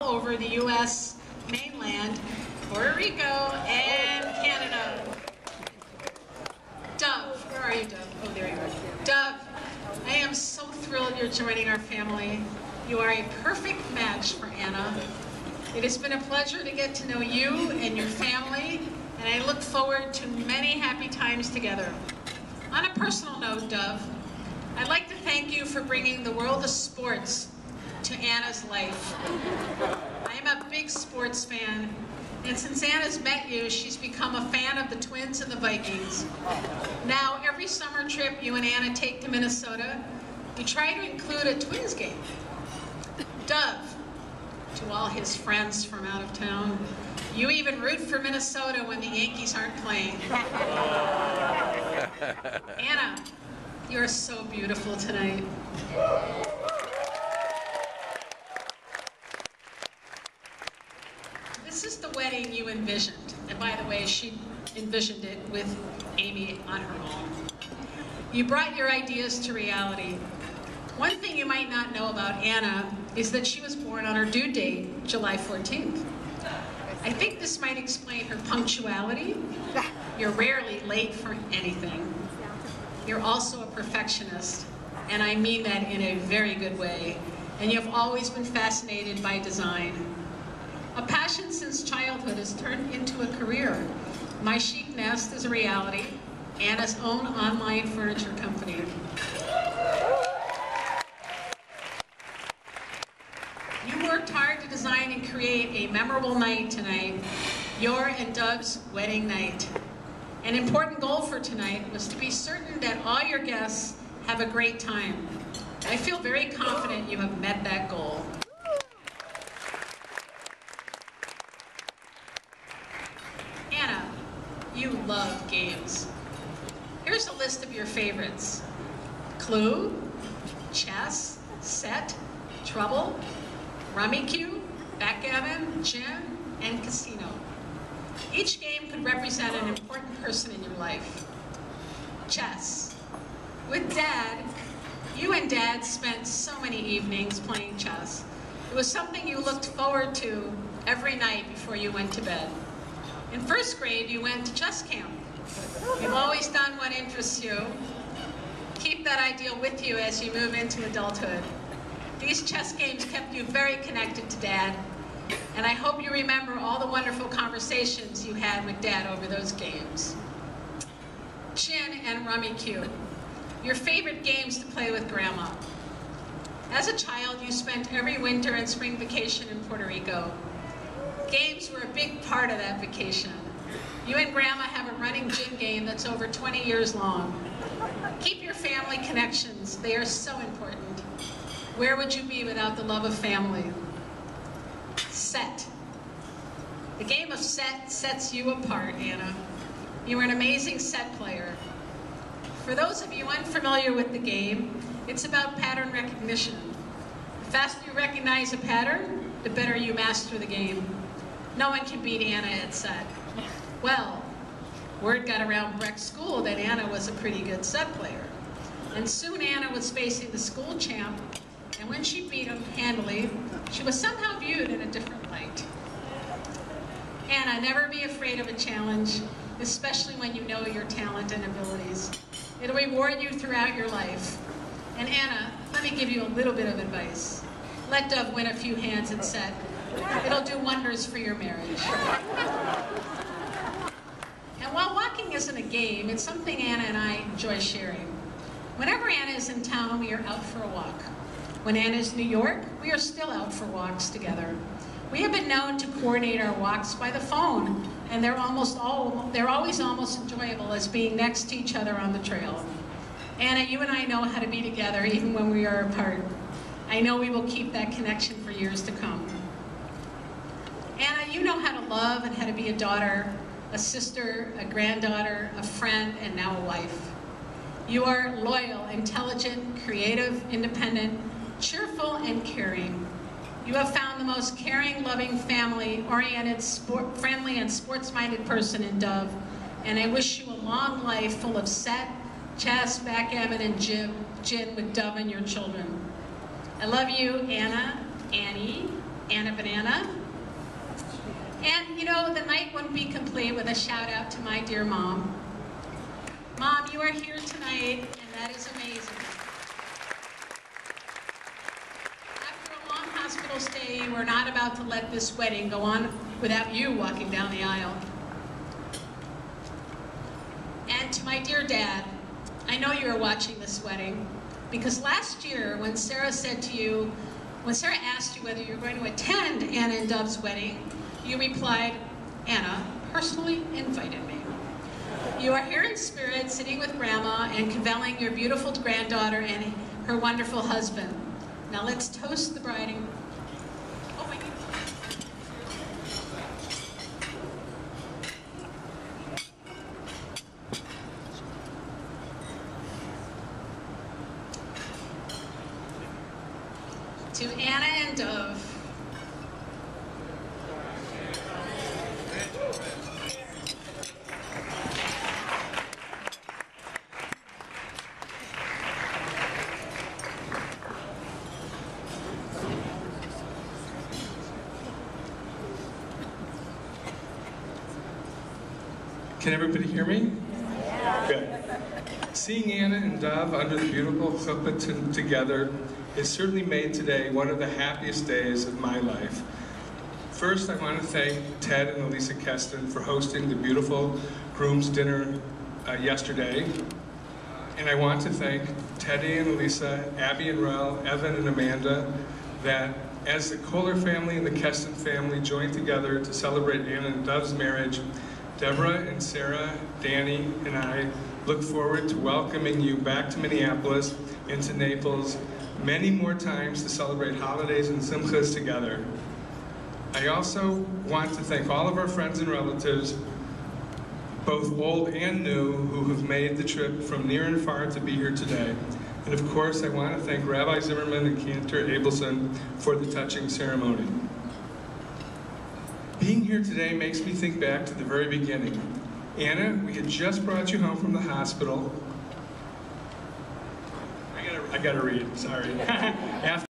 over the U.S. mainland, Puerto Rico, and Canada. Dove, where are you, Dove? Oh, there you are. Dove, I am so thrilled you're joining our family. You are a perfect match for Anna. It has been a pleasure to get to know you and your family, and I look forward to many happy times together. On a personal note, Dove, I'd like to thank you for bringing the world of sports to Anna's life. I am a big sports fan, and since Anna's met you, she's become a fan of the Twins and the Vikings. Now, every summer trip you and Anna take to Minnesota, we try to include a Twins game. Dove, to all his friends from out of town, you even root for Minnesota when the Yankees aren't playing. Anna, you're so beautiful tonight. This is the wedding you envisioned. And by the way, she envisioned it with Amy on her own. You brought your ideas to reality. One thing you might not know about Anna is that she was born on her due date, July 14th. I think this might explain her punctuality. You're rarely late for anything. You're also a perfectionist, and I mean that in a very good way. And you've always been fascinated by design. A passion since childhood has turned into a career. My Chic Nest is a reality, Anna's own online furniture company. You worked hard to design and create a memorable night tonight, your and Doug's wedding night. An important goal for tonight was to be certain that all your guests have a great time. I feel very confident you have met that goal. Anna, you love games. Here's a list of your favorites: Clue, chess, set, trouble, Rummikub, backgammon, gin, and casino. Each game could represent an important person in your life. Chess. With Dad, you and Dad spent so many evenings playing chess. It was something you looked forward to every night before you went to bed. In first grade, you went to chess camp. You've always done what interests you. Keep that ideal with you as you move into adulthood. These chess games kept you very connected to Dad, and I hope you remember all the wonderful conversations you had with Dad over those games. Gin and Rummikub, your favorite games to play with Grandma. As a child, you spent every winter and spring vacation in Puerto Rico. Games were a big part of that vacation. You and Grandma have a running gin game that's over 20 years long. Keep your family connections. They are so important. Where would you be without the love of family? Set. The game of set sets you apart, Anna. You are an amazing set player. For those of you unfamiliar with the game, it's about pattern recognition. The faster you recognize a pattern, the better you master the game. No one can beat Anna at set. Well, word got around Breck School that Anna was a pretty good set player. And soon Anna was facing the school champ, and when she beat him handily, she was somehow viewed in a different light. Anna, never be afraid of a challenge, especially when you know your talent and abilities. It'll reward you throughout your life. And Anna, let me give you a little bit of advice. Let Dove win a few hands at set. It'll do wonders for your marriage. And while walking isn't a game, it's something Anna and I enjoy sharing. Whenever Anna is in town, we are out for a walk. When Anna is in New York, we are still out for walks together. We have been known to coordinate our walks by the phone, and they're always almost enjoyable as being next to each other on the trail. Anna, you and I know how to be together even when we are apart. I know we will keep that connection for years to come. Anna, you know how to love and how to be a daughter, a sister, a granddaughter, a friend, and now a wife. You are loyal, intelligent, creative, independent, cheerful, and caring. You have found the most caring, loving, family-oriented, friendly, and sports-minded person in Dove, and I wish you a long life full of set, chess, backgammon, and gin with Dove and your children. I love you, Anna, Annie, Anna Banana. And you know, the night wouldn't be complete with a shout out to my dear mom. Mom, you are here tonight, and that is amazing. After a long hospital stay, we're not about to let this wedding go on without you walking down the aisle. And to my dear dad, I know you are watching this wedding, because last year when Sarah asked you whether you're going to attend Anna and Dove's wedding, you replied, Anna personally invited me. You are here in spirit, sitting with Grandma and cavelling your beautiful granddaughter and her wonderful husband. Now let's toast the bride and... Oh, wait. To Anna and Dove. Can everybody hear me? Yeah. Good. Seeing Anna and Dove under the beautiful chuppah together has certainly made today one of the happiest days of my life. First, I want to thank Ted and Elisa Keston for hosting the beautiful groom's dinner yesterday. And I want to thank Teddy and Elisa, Abby and Rel, Evan and Amanda, that as the Kohler family and the Keston family joined together to celebrate Anna and Dove's marriage, Deborah and Sarah, Danny, and I look forward to welcoming you back to Minneapolis and to Naples many more times to celebrate holidays and simchas together. I also want to thank all of our friends and relatives, both old and new, who have made the trip from near and far to be here today. And of course, I want to thank Rabbi Zimmerman and Cantor Abelson for the touching ceremony. Being here today makes me think back to the very beginning. Anna, we had just brought you home from the hospital. I gotta read, sorry. After